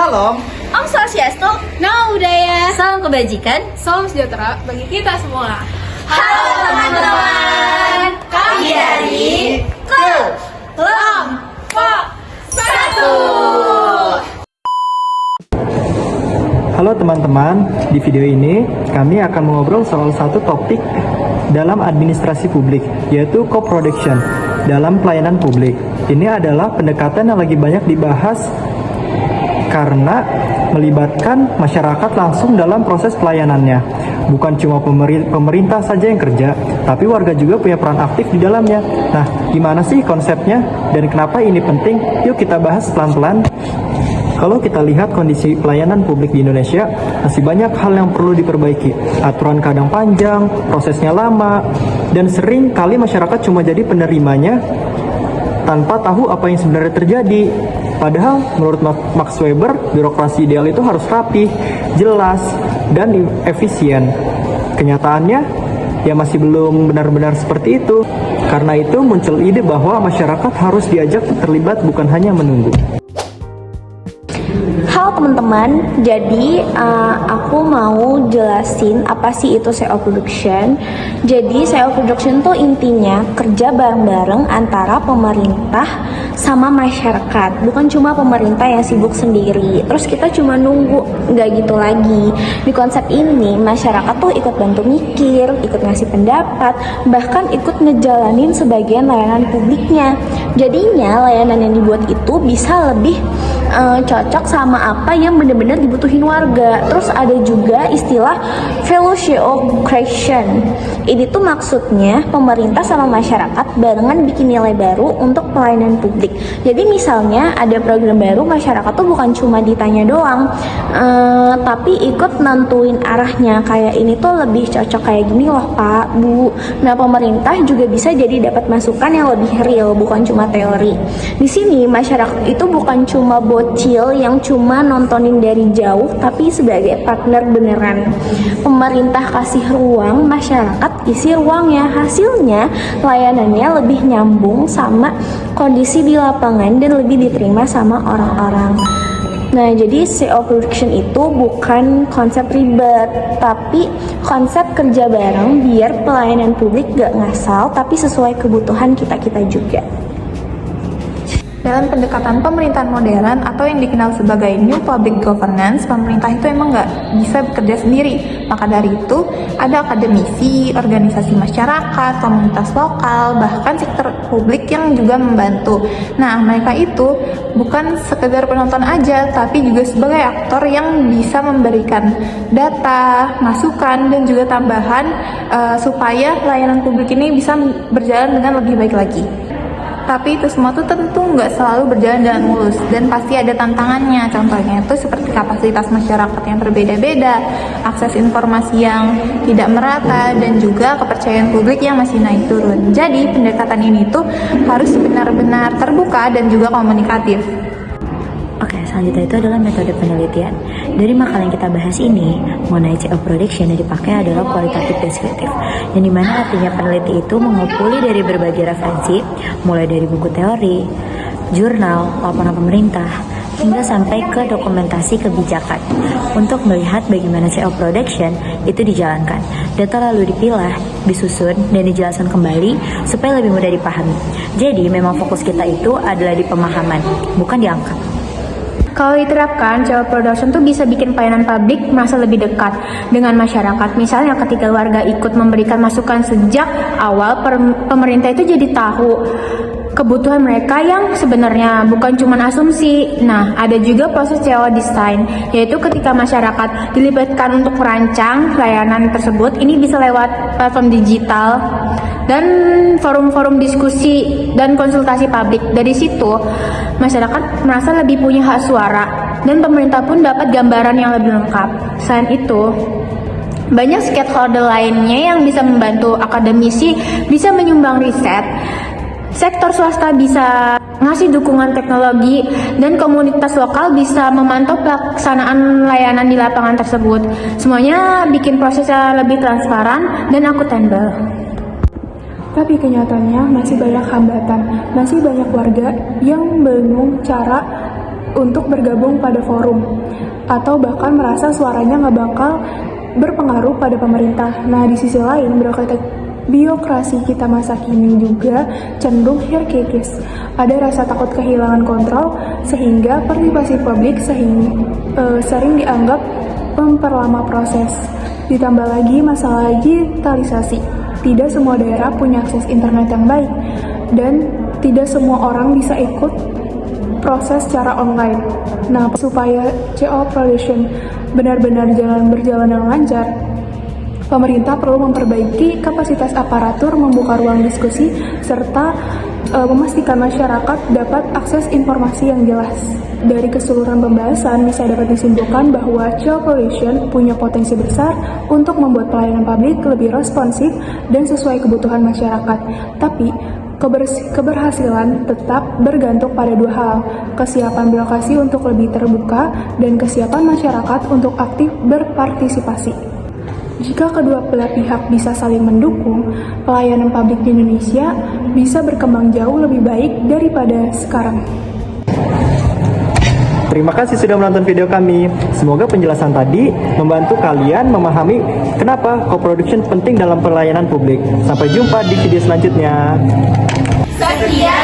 Shalom, Om Swastiastu, Namo Buddhaya, salam kebajikan, salam sejahtera bagi kita semua. Halo teman-teman, kami dari Kelompok 1. halo teman-teman. Di video ini kami akan mengobrol soal satu topik dalam administrasi publik, yaitu co-production dalam pelayanan publik. Ini adalah pendekatan yang lagi banyak dibahas karena melibatkan masyarakat langsung dalam proses pelayanannya. Bukan cuma pemerintah saja yang kerja, tapi warga juga punya peran aktif di dalamnya. Nah, gimana sih konsepnya dan kenapa ini penting? Yuk kita bahas pelan-pelan. Kalau kita lihat kondisi pelayanan publik di Indonesia, masih banyak hal yang perlu diperbaiki. Aturan kadang panjang, prosesnya lama, dan sering kali masyarakat cuma jadi penerimanya tanpa tahu apa yang sebenarnya terjadi. Padahal menurut Max Weber, birokrasi ideal itu harus rapi, jelas, dan efisien. Kenyataannya, ya masih belum benar-benar seperti itu. Karena itu muncul ide bahwa masyarakat harus diajak terlibat, bukan hanya menunggu. Halo teman-teman, jadi aku mau jelasin apa sih itu SEO production. Jadi SEO production tuh intinya kerja bareng-bareng antara pemerintah sama masyarakat. Bukan cuma pemerintah yang sibuk sendiri, terus kita cuma nunggu, nggak gitu lagi. Di konsep ini masyarakat tuh ikut bantu mikir, ikut ngasih pendapat, bahkan ikut ngejalanin sebagian layanan publiknya. Jadinya layanan yang dibuat itu bisa lebih cocok sama apa yang benar-benar dibutuhin warga. Terus ada juga istilah fellowship-creation. Ini tuh maksudnya pemerintah sama masyarakat barengan bikin nilai baru untuk pelayanan publik. Jadi misalnya ada program baru, masyarakat tuh bukan cuma ditanya doang, tapi ikut nentuin arahnya. Kayak ini tuh lebih cocok kayak gini loh Pak, Bu. Nah pemerintah juga bisa jadi dapat masukan yang lebih real, bukan cuma teori. Di sini masyarakat itu bukan cuma bocil yang cuma nontonin dari jauh, tapi sebagai partner beneran. Pemerintah kasih ruang, masyarakat isi ruangnya. Hasilnya layanannya lebih nyambung sama kondisi di lapangan dan lebih diterima sama orang-orang. Nah, jadi SEO production itu bukan konsep ribet, tapi konsep kerja bareng biar pelayanan publik gak ngasal, tapi sesuai kebutuhan kita-kita juga. Dalam pendekatan pemerintahan modern atau yang dikenal sebagai New Public Governance, pemerintah itu emang nggak bisa bekerja sendiri. Maka dari itu, ada akademisi, organisasi masyarakat, komunitas lokal, bahkan sektor publik yang juga membantu. Nah, mereka itu bukan sekedar penonton aja, tapi juga sebagai aktor yang bisa memberikan data, masukan, dan juga tambahan supaya layanan publik ini bisa berjalan dengan lebih baik lagi. Tapi itu semua tuh tentu nggak selalu berjalan dengan mulus dan pasti ada tantangannya. Contohnya itu seperti kapasitas masyarakat yang berbeda-beda, akses informasi yang tidak merata, dan juga kepercayaan publik yang masih naik turun. Jadi pendekatan ini tuh harus benar-benar terbuka dan juga komunikatif. Oke, selanjutnya itu adalah metode penelitian. Dari makalah yang kita bahas ini, mengenai SEO production yang dipakai adalah kualitatif deskriptif, yang dimana artinya peneliti itu mengumpuli dari berbagai referensi, mulai dari buku teori, jurnal, laporan pemerintah, hingga sampai ke dokumentasi kebijakan untuk melihat bagaimana SEO production itu dijalankan. Data lalu dipilah, disusun, dan dijelaskan kembali supaya lebih mudah dipahami. Jadi memang fokus kita itu adalah di pemahaman, bukan di angka. Kalau diterapkan, SEO production tuh bisa bikin pelayanan publik merasa lebih dekat dengan masyarakat. Misalnya ketika warga ikut memberikan masukan sejak awal, pemerintah itu jadi tahu kebutuhan mereka yang sebenarnya, bukan cuma asumsi. Nah, ada juga proses SEO design, yaitu ketika masyarakat dilibatkan untuk merancang layanan tersebut. Ini bisa lewat platform digital dan forum-forum diskusi dan konsultasi publik. Dari situ, masyarakat merasa lebih punya hak suara dan pemerintah pun dapat gambaran yang lebih lengkap. Selain itu, banyak stakeholder lainnya yang bisa membantu. Akademisi bisa menyumbang riset, sektor swasta bisa ngasih dukungan teknologi, dan komunitas lokal bisa memantau pelaksanaan layanan di lapangan tersebut. Semuanya bikin prosesnya lebih transparan dan akuntabel. Tapi kenyataannya masih banyak hambatan, masih banyak warga yang bingung cara untuk bergabung pada forum, atau bahkan merasa suaranya nggak bakal berpengaruh pada pemerintah. Nah, di sisi lain, birokrasi kita masa kini juga cenderung hierarkis. Ada rasa takut kehilangan kontrol, sehingga partisipasi publik sering dianggap memperlama proses. Ditambah lagi masalah digitalisasi. Tidak semua daerah punya akses internet yang baik, dan tidak semua orang bisa ikut proses secara online. Nah, supaya CO production benar-benar berjalan dengan lancar, pemerintah perlu memperbaiki kapasitas aparatur, membuka ruang diskusi, serta memastikan masyarakat dapat akses informasi yang jelas. Dari keseluruhan pembahasan bisa dapat disimpulkan bahwa child pollution punya potensi besar untuk membuat pelayanan publik lebih responsif dan sesuai kebutuhan masyarakat. Tapi keberhasilan tetap bergantung pada dua hal, kesiapan birokrasi untuk lebih terbuka dan kesiapan masyarakat untuk aktif berpartisipasi. Jika kedua belah pihak bisa saling mendukung, pelayanan publik di Indonesia bisa berkembang jauh lebih baik daripada sekarang. Terima kasih sudah menonton video kami. Semoga penjelasan tadi membantu kalian memahami kenapa co-production penting dalam pelayanan publik. Sampai jumpa di video selanjutnya. Sekian